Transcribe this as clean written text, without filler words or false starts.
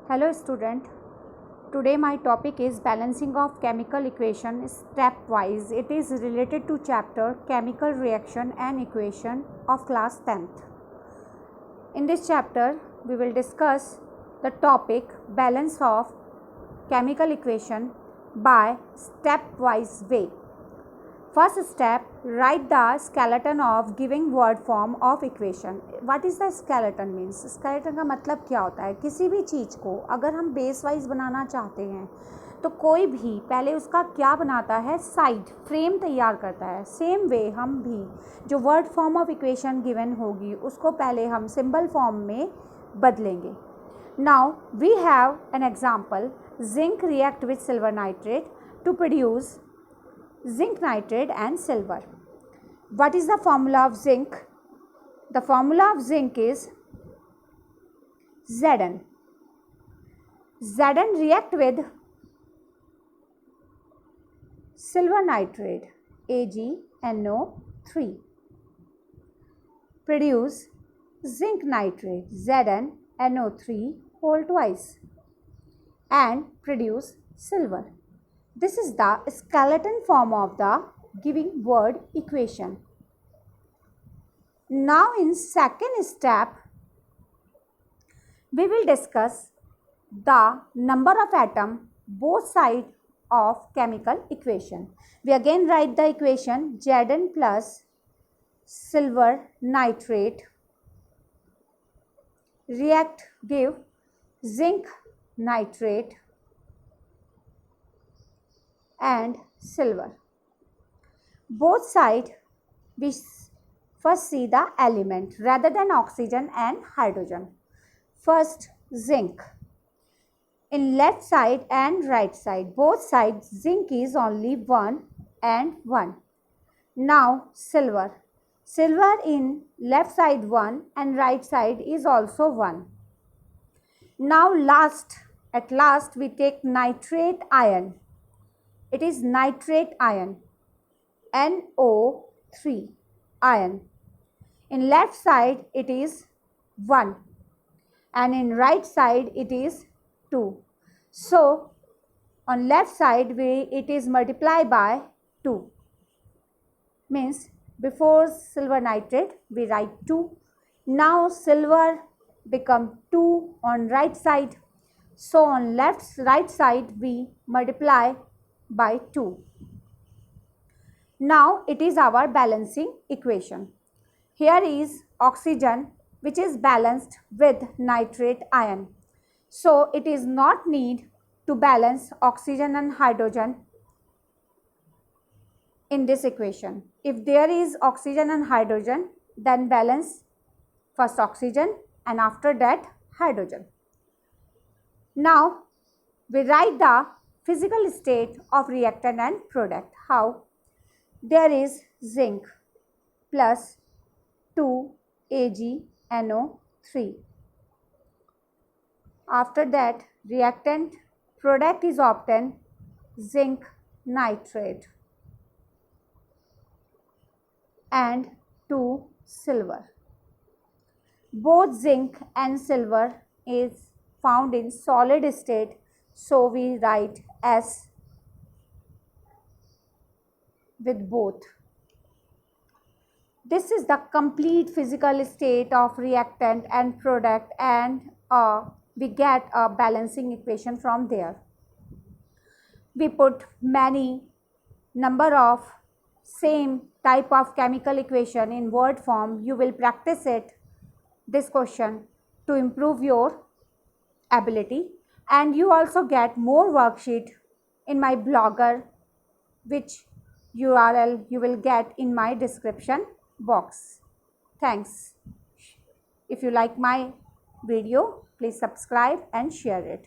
Hello student, today my topic is balancing of chemical equation stepwise. It is related to chapter chemical reaction and equation of class 10th. In this chapter we will discuss the topic balance of chemical equation by stepwise way. First step, write the skeleton of giving word form of equation. What is the skeleton means? Skeleton का मतलब क्या होता है? किसी भी चीज़ को अगर हम बेस वाइज बनाना चाहते हैं तो कोई भी पहले उसका क्या बनाता है, साइड फ्रेम तैयार करता है. सेम वे हम भी जो word form of equation given होगी उसको पहले हम सिंबल फॉर्म में बदलेंगे. Now we have an example, zinc react with silver nitrate to produce zinc nitrate and silver. What is the formula of zinc? The formula of zinc is Zn. Zn react with silver nitrate AgNO3, produce zinc nitrate ZnNO3 whole twice and produce silver. This is the skeleton form of the giving word equation. Now in second step, we will discuss the number of atom both sides of chemical equation. We again write the equation Zn plus silver nitrate react give zinc nitrate and silver. Both sides we first see the element rather than oxygen and hydrogen. First zinc. In left side and right side, both sides zinc is only 1 and 1. Now silver. Silver in left side 1 and right side is also 1. Now at last we take nitrate ion. It is nitrate ion, NO3 ion. In left side it is 1 and in right side it is 2. So on left side it is multiplied by 2. Means before silver nitrate we write 2. Now silver become 2 on right side. So on right side we multiply by 2. Now it is our balancing equation. Here is oxygen which is balanced with nitrate ion. So it is not need to balance oxygen and hydrogen in this equation. If there is oxygen and hydrogen, then balance first oxygen and after that hydrogen. Now we write the physical state of reactant and product. How? There is zinc plus 2 AgNO3. After that reactant product is obtained zinc nitrate and 2 silver. Both zinc and silver is found in solid state, so we write S with both. This is the complete physical state of reactant and product, and we get a balancing equation from there. We put many number of same type of chemical equation in word form. You will practice this question to improve your ability. And you also get more worksheet in my blogger, which URL you will get in my description box. Thanks. If you like my video, please subscribe and share it.